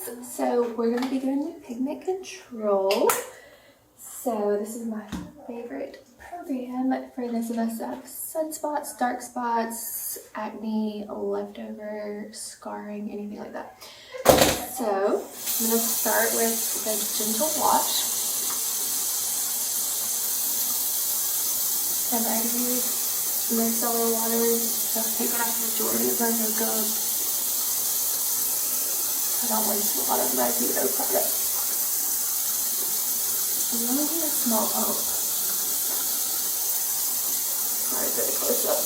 So we're going to be doing the pigment control. So this is my favorite program for those of us that have sunspots, dark spots, acne, leftover scarring, anything like that. So I'm going to start with the gentle wash. I've already used micellar water, so I've taken out the majority of my makeup. I don't waste a lot of my ZO product. I'm only doing a small pump. Alright, very close up.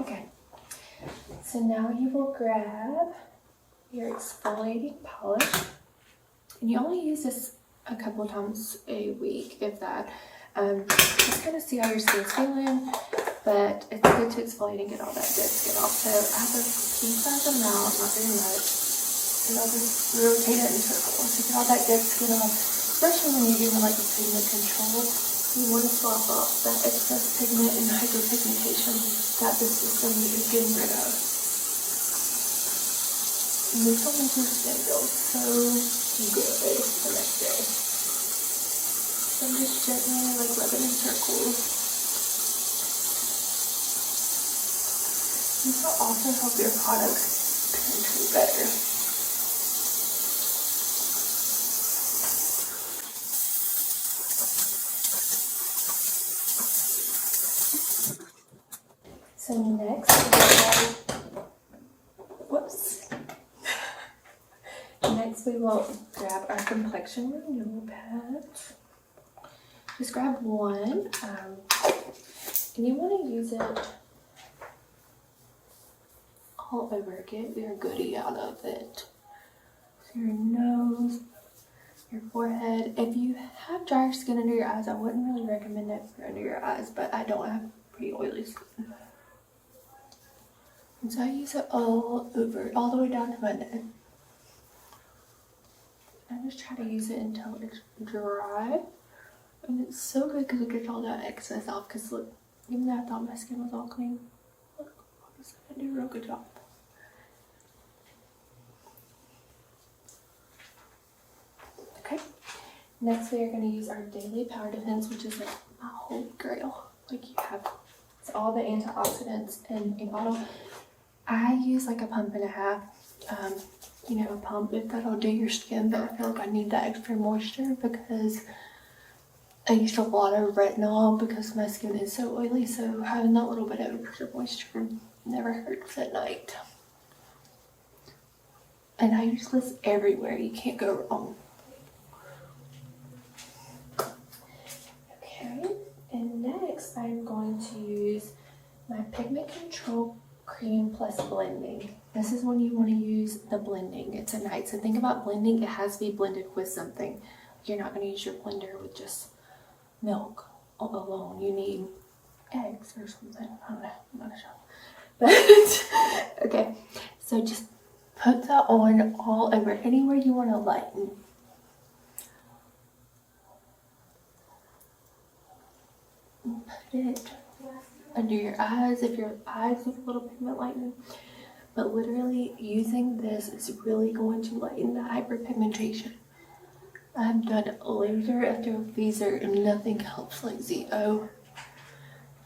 Okay, so now you will grab your exfoliating polish, and you only use this a couple of times a week, if that. Just kind of see how your skin's feeling, but it's good to exfoliate and get all that dead skin off. So I have a pea-sized amount, not very much, and I'll just rotate it in circles to get all that dead skin off. Especially when you're doing like the pigment control, you want to swap off that excess pigment and hyperpigmentation that the system is getting rid of. And this will make your skin feel so good the next day. So I'm just gently like rubbing in circles. This will also help your products penetrate better. So next we will grab our Complexion Renewal Pads. Just grab one, and you want to use it all over. Get your goodie out of it. So your nose, your forehead. If you have drier skin under your eyes, I wouldn't really recommend it for under your eyes, but I don't have pretty oily skin. And so I use it all over, all the way down to my neck. I just try to use it until it's dry. And it's so good because it gets all that excess off. Because look, even though I thought my skin was all clean, look, I do a real good job. Okay, next we are going to use our Daily Power Defense, which is like my holy grail. Like you have, it's all the antioxidants in a bottle. I use like a pump and a half. You know, a pump if that'll do your skin, but I feel like I need that extra moisture because I used a lot of retinol because my skin is so oily, so having that little bit of extra moisture never hurts at night. And I use this everywhere, you can't go wrong. Okay, and next I'm going to use my Pigment Control Creme plus blending. This is when you want to use the blending. It's a night. So think about blending. It has to be blended with something. You're not going to use your blender with just milk alone. You need eggs or something. I don't know. I'm not sure. But okay. So just put that on all over, anywhere you want to lighten. Put it under your eyes if your eyes have a little pigment lightening. But literally using this is really going to lighten the hyperpigmentation. I've done laser after laser and nothing helps like ZO.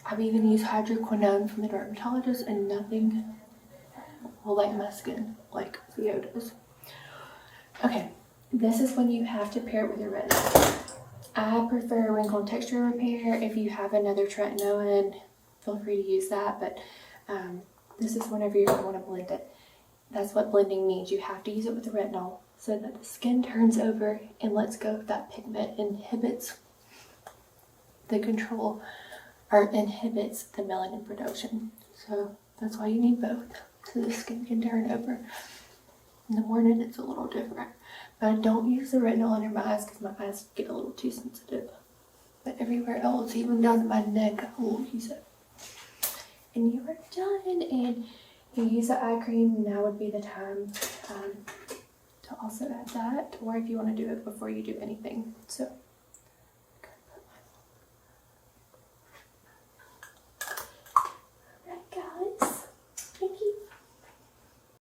I've even used hydroquinone from the dermatologist and nothing will lighten my skin like ZO does. Okay, this is when you have to pair it with your retinol. I prefer wrinkle texture repair. If you have another tretinoin, feel free to use that, but this is whenever you're going to want to blend it. That's what blending means. You have to use it with the retinol so that the skin turns over and lets go of that pigment, inhibits the control, or inhibits the melanin production. So that's why you need both, so the skin can turn over. In the morning it's a little different, but I don't use the retinol under my eyes because my eyes get a little too sensitive. But everywhere else, even down to my neck, I will use it. And you are done. And you use the eye cream, now would be the time to also add that, or if you want to do it before you do anything. So